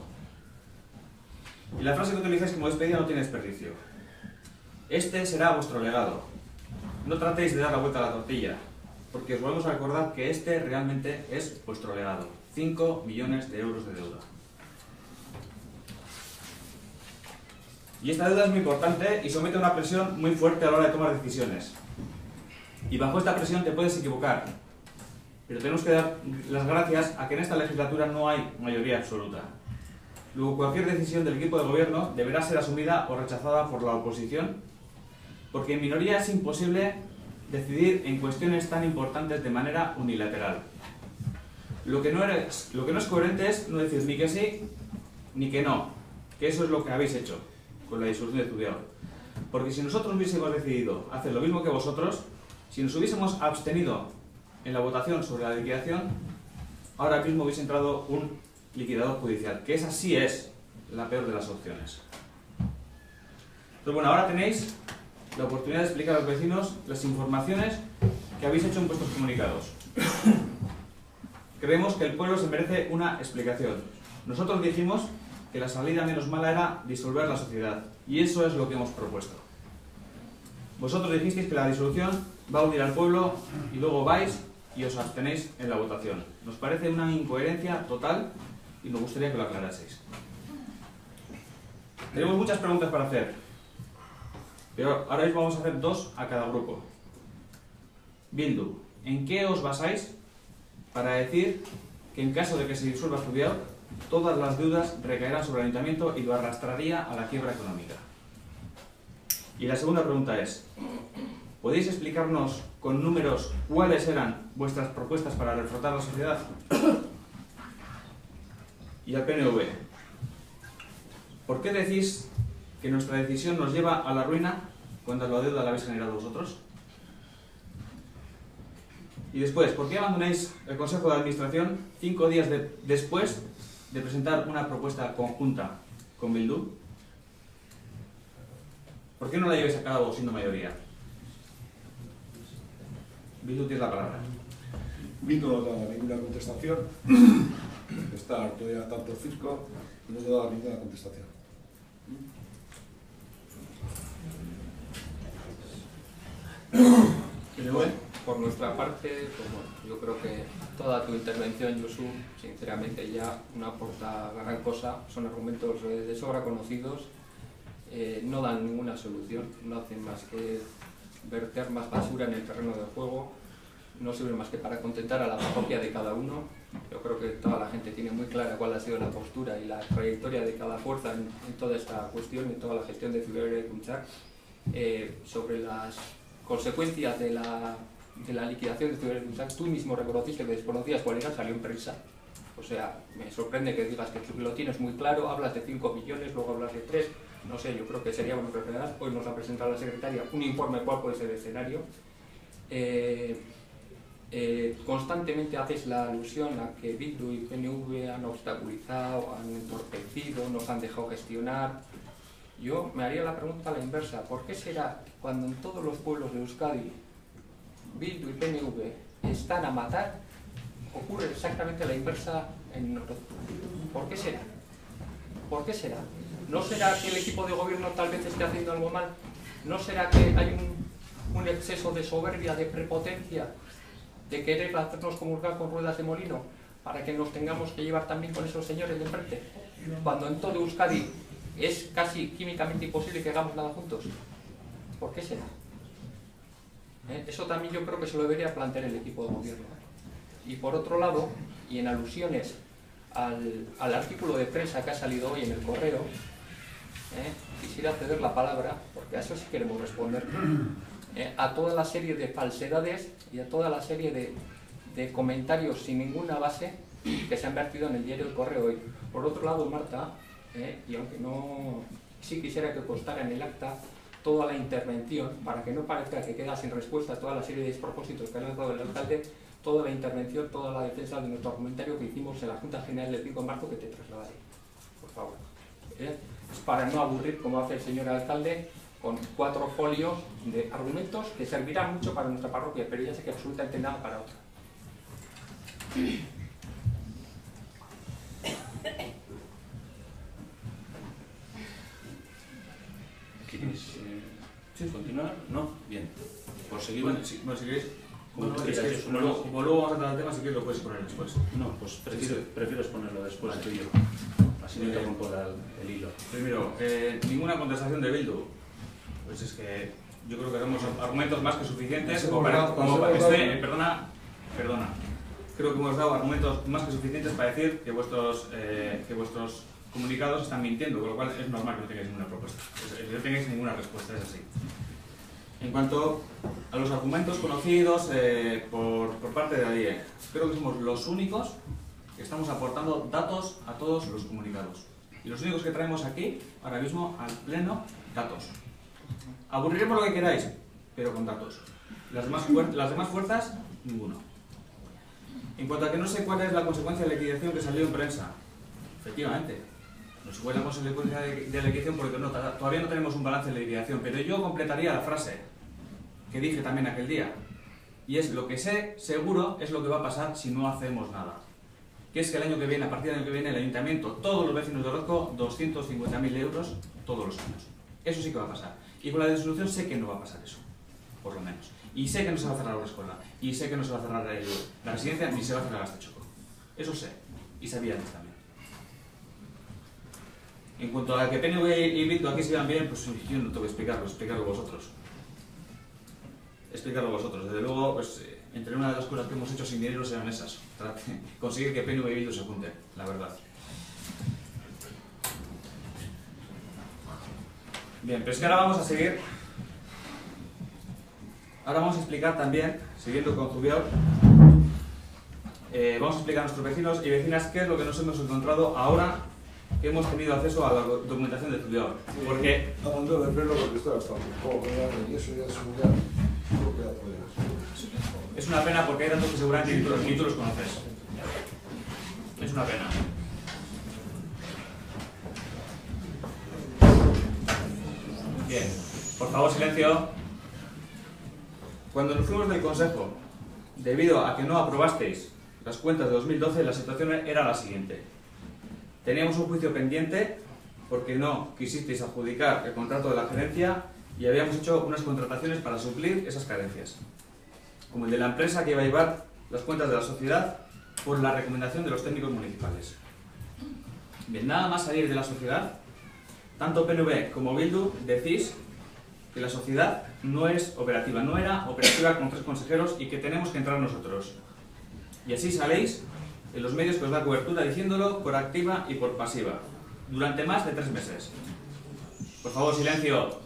Speaker 1: Y la frase que utilizáis como despedida no tiene desperdicio. Este será vuestro legado. No tratéis de dar la vuelta a la tortilla, porque os volvemos a recordar que este realmente es vuestro legado. 5 millones de euros de deuda. Y esta deuda es muy importante y somete a una presión muy fuerte a la hora de tomar decisiones. Y bajo esta presión te puedes equivocar, pero tenemos que dar las gracias a que en esta legislatura no hay mayoría absoluta. Luego, cualquier decisión del equipo de gobierno deberá ser asumida o rechazada por la oposición, porque en minoría es imposible decidir en cuestiones tan importantes de manera unilateral. Lo que no es coherente es no decir ni que sí ni que no, que eso es lo que habéis hecho con la disolución de Zubiaur. Porque si nosotros hubiésemos decidido hacer lo mismo que vosotros, si nos hubiésemos abstenido en la votación sobre la liquidación, ahora mismo hubiese entrado un liquidador judicial, que esa sí es la peor de las opciones. Entonces, bueno, ahora tenéis la oportunidad de explicar a los vecinos las informaciones que habéis hecho en vuestros comunicados. Creemos que el pueblo se merece una explicación. Nosotros dijimos que la salida menos mala era disolver la sociedad, y eso es lo que hemos propuesto. Vosotros dijisteis que la disolución va a unir al pueblo y luego vais y os abstenéis en la votación. Nos parece una incoherencia total y nos gustaría que lo aclaraseis. Tenemos muchas preguntas para hacer, pero ahora mismo vamos a hacer 2 a cada grupo. Bildu, ¿en qué os basáis para decir que en caso de que se disuelva Zubiaur, todas las deudas recaerán sobre el ayuntamiento y lo arrastraría a la quiebra económica? Y la segunda pregunta es, ¿podéis explicarnos con números cuáles eran vuestras propuestas para reflotar la sociedad? Y al PNV, ¿por qué decís que nuestra decisión nos lleva a la ruina cuando la deuda la habéis generado vosotros? Y después, ¿por qué abandonáis el Consejo de Administración 5 días después de presentar una propuesta conjunta con Bildu? ¿Por qué no la lleváis a cabo siendo mayoría? Bildu, tienes la palabra.
Speaker 2: Bildu no da ninguna contestación, está harto ya tanto circo y no da ninguna contestación.
Speaker 3: Por nuestra parte, pues bueno, yo creo que toda tu intervención, Josu, sinceramente ya no aporta gran cosa, son argumentos de sobra conocidos, no dan ninguna solución, no hacen más que verter más basura en el terreno del juego, no sirven más que para contentar a la parroquia de cada uno. Yo creo que toda la gente tiene muy clara cuál ha sido la postura y la trayectoria de cada fuerza en toda esta cuestión, en toda la gestión de Ciudad de Kunchak, sobre las consecuencias de la liquidación de Ciudad de Kunchak. Tú mismo reconociste que desconocías cuál era, salió en prensa. O sea, me sorprende que digas que lo tienes muy claro, hablas de 5 millones, luego hablas de 3, no sé, yo creo que sería bueno que hoy nos ha presentado la secretaria un informe cuál puede ser el escenario. Constantemente haces la alusión a que Bildu y PNV han obstaculizado, han entorpecido, nos han dejado gestionar. Yo me haría la pregunta a la inversa, ¿por qué será cuando en todos los pueblos de Euskadi Bildu y PNV están a matar, ocurre exactamente la inversa en Orozco? ¿Por qué será? ¿Por qué será? ¿No será que el equipo de gobierno tal vez esté haciendo algo mal? ¿No será que hay un exceso de soberbia, de prepotencia, de querer hacernos comulgar con ruedas de molino para que nos tengamos que llevar también con esos señores de enfrente? Cuando en todo Euskadi es casi químicamente imposible que hagamos nada juntos. ¿Por qué será? Eso también yo creo que se lo debería plantear el equipo de gobierno. Y por otro lado, y en alusiones al artículo de prensa que ha salido hoy en el Correo, quisiera ceder la palabra, porque a eso sí queremos responder, a toda la serie de falsedades y a toda la serie de comentarios sin ninguna base que se han vertido en el diario El Correo hoy. Por otro lado, Marta, y aunque no, sí quisiera que constara en el acta toda la intervención, para que no parezca que queda sin respuesta a toda la serie de despropósitos que ha lanzado el alcalde, toda la intervención, toda la defensa de nuestro argumentario que hicimos en la Junta General del 5 de marzo, que te trasladaré, por favor. Es para no aburrir, como hace el señor alcalde, con 4 folios de argumentos que servirán mucho para nuestra parroquia, pero ya sé que absolutamente nada para otra.
Speaker 5: ¿Quieres continuar? ¿No? Bien. Por seguir.
Speaker 1: Bueno, si queréis,
Speaker 5: Como tú
Speaker 1: es
Speaker 5: quieras,
Speaker 1: que luego vamos a tratar el tema, si quieres lo puedes poner después.
Speaker 5: No, pues prefiero exponerlo después tuyo. Así no interrumpo el hilo.
Speaker 1: Primero, ninguna contestación de Bildu. Pues es que yo creo que tenemos argumentos más que suficientes perdona. Creo que hemos dado argumentos más que suficientes para decir que vuestros comunicados están mintiendo, con lo cual es normal que no tengáis ninguna propuesta. No tengáis ninguna respuesta, es así. En cuanto a los argumentos conocidos por parte de ADIE, creo que somos los únicos que estamos aportando datos a todos los comunicados. Y los únicos que traemos aquí, ahora mismo, al pleno, datos. Aburriremos lo que queráis, pero con datos. Las demás fuerzas, ninguno. En cuanto a que no sé cuál es la consecuencia de la liquidación que salió en prensa, efectivamente, no sé cuál es la consecuencia de la liquidación porque todavía no tenemos un balance de liquidación, pero yo completaría la frase que dije también aquel día, y es: lo que sé seguro es lo que va a pasar si no hacemos nada. Que es que el año que viene, a partir del año que viene, el ayuntamiento, todos los vecinos de Orozco, 250.000 euros todos los años. Eso sí que va a pasar. Y con la disolución sé que no va a pasar eso, por lo menos. Y sé que no se va a cerrar la escuela, y sé que no se va a cerrar la residencia, ni se va a cerrar este choco. Eso sé, y sabía antes también. En cuanto a que PNV y Bildu aquí se llevan bien, pues yo no tengo que explicarlo vosotros. Explicarlo vosotros. Desde luego, pues entre una de las cosas que hemos hecho sin dinero serán esas. Conseguir que PNV y Bildu se junten, la verdad. Bien, pero es que ahora vamos a seguir. Ahora vamos a explicar también, siguiendo con Zubiaur, vamos a explicar a nuestros vecinos y vecinas qué es lo que nos hemos encontrado ahora que hemos tenido acceso a la documentación de Zubiaur. Porque
Speaker 2: abandono el pelo porque está hasta un poco y eso ya es un ya.
Speaker 1: Es una pena porque hay datos que seguramente ni tú los conoces. Es una pena. Bien, por favor, silencio. Cuando nos fuimos del Consejo, debido a que no aprobasteis las cuentas de 2012, la situación era la siguiente. Teníamos un juicio pendiente porque no quisisteis adjudicar el contrato de la gerencia y habíamos hecho unas contrataciones para suplir esas carencias, como el de la empresa que iba a llevar las cuentas de la sociedad por la recomendación de los técnicos municipales. Bien, nada más salir de la sociedad, tanto PNV como Bildu decís que la sociedad no es operativa, no era operativa con 3 consejeros y que tenemos que entrar nosotros. Y así saléis en los medios que os da cobertura diciéndolo por activa y por pasiva, durante más de 3 meses. Por favor, silencio.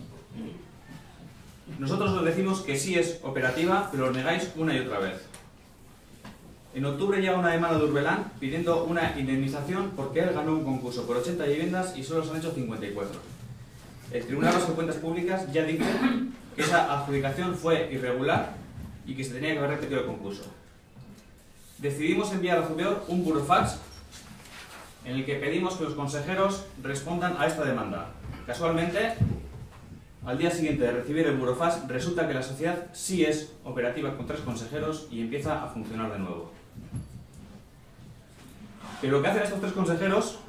Speaker 1: Nosotros os decimos que sí es operativa, pero lo negáis una y otra vez. En octubre llega una demanda de Urbelán pidiendo una indemnización porque él ganó un concurso por 80 viviendas y solo se han hecho 54. El Tribunal Vasco de Cuentas Públicas ya dice que esa adjudicación fue irregular y que se tenía que haber repetido el concurso. Decidimos enviar a Zubeor un burofax en el que pedimos que los consejeros respondan a esta demanda. Casualmente, al día siguiente de recibir el burofax, resulta que la sociedad sí es operativa con 3 consejeros y empieza a funcionar de nuevo. Pero lo que hacen estos 3 consejeros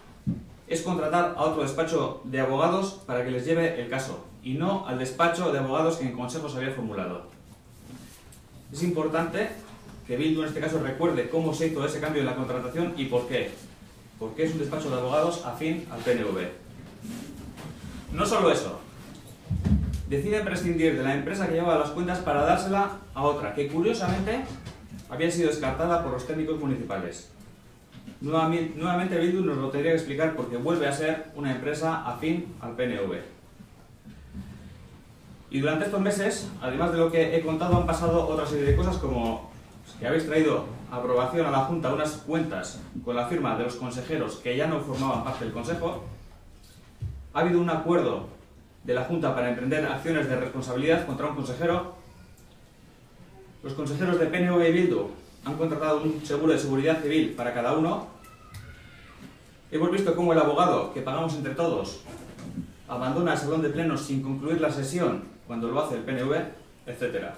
Speaker 1: es contratar a otro despacho de abogados para que les lleve el caso, y no al despacho de abogados que en consejo se había formulado. Es importante que Bildu en este caso recuerde cómo se hizo ese cambio en la contratación y por qué. Porque es un despacho de abogados afín al PNV. No solo eso, deciden prescindir de la empresa que llevaba las cuentas para dársela a otra, que curiosamente había sido descartada por los técnicos municipales. Nuevamente Bildu nos lo tendría que explicar porque vuelve a ser una empresa afín al PNV. Y durante estos meses, además de lo que he contado, han pasado otra serie de cosas como que habéis traído a aprobación a la Junta unas cuentas con la firma de los consejeros que ya no formaban parte del Consejo. Ha habido un acuerdo de la Junta para emprender acciones de responsabilidad contra un consejero. Los consejeros de PNV y Bildu han contratado un seguro de seguridad civil para cada uno. Hemos visto cómo el abogado que pagamos entre todos abandona el salón de plenos sin concluir la sesión cuando lo hace el PNV, etc.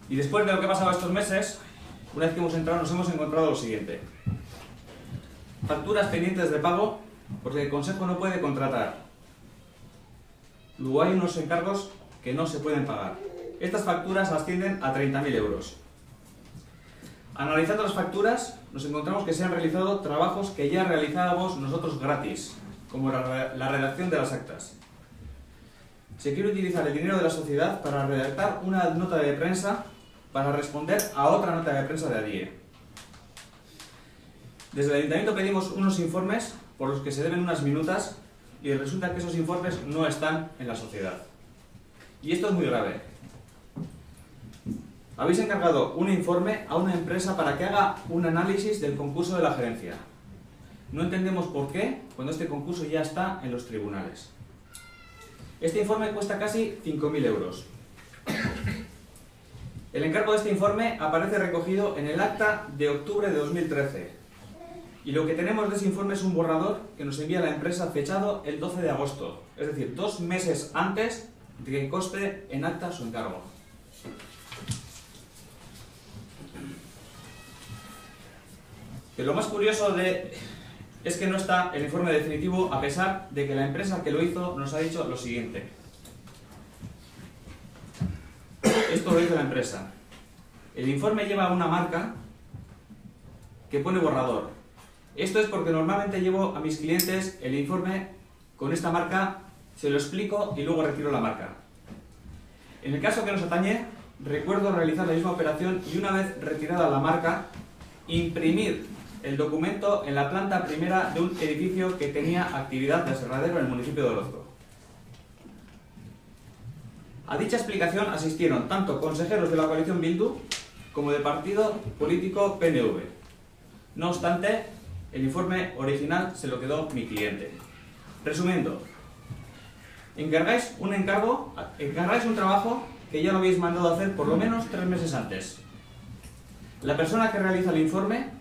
Speaker 1: Y después de lo que ha pasado estos meses, una vez que hemos entrado nos hemos encontrado lo siguiente. Facturas pendientes de pago porque el Consejo no puede contratar. Luego hay unos encargos que no se pueden pagar. Estas facturas ascienden a 30.000 euros. Analizando las facturas, nos encontramos que se han realizado trabajos que ya realizábamos nosotros gratis, como la redacción de las actas. Se quiere utilizar el dinero de la sociedad para redactar una nota de prensa para responder a otra nota de prensa de ADIE. Desde el Ayuntamiento pedimos unos informes por los que se deben unas minutas y resulta que esos informes no están en la sociedad. Y esto es muy grave. Habéis encargado un informe a una empresa para que haga un análisis del concurso de la gerencia. No entendemos por qué cuando este concurso ya está en los tribunales. Este informe cuesta casi 5.000 euros. El encargo de este informe aparece recogido en el acta de octubre de 2013. Y lo que tenemos de ese informe es un borrador que nos envía la empresa fechado el 12 de agosto, es decir, 2 meses antes de que conste en acta su encargo. Pero lo más curioso es que no está el informe definitivo, a pesar de que la empresa que lo hizo nos ha dicho lo siguiente. Esto lo dice la empresa. El informe lleva una marca que pone borrador. Esto es porque normalmente llevo a mis clientes el informe con esta marca, se lo explico y luego retiro la marca. En el caso que nos atañe, recuerdo realizar la misma operación y una vez retirada la marca, imprimir el documento en la planta primera de un edificio que tenía actividad de aserradero en el municipio de Orozco. A dicha explicación asistieron tanto consejeros de la coalición Bildu como del partido político PNV. No obstante, el informe original se lo quedó mi cliente. Resumiendo, encargáis un trabajo que ya lo habéis mandado a hacer por lo menos 3 meses antes. La persona que realiza el informe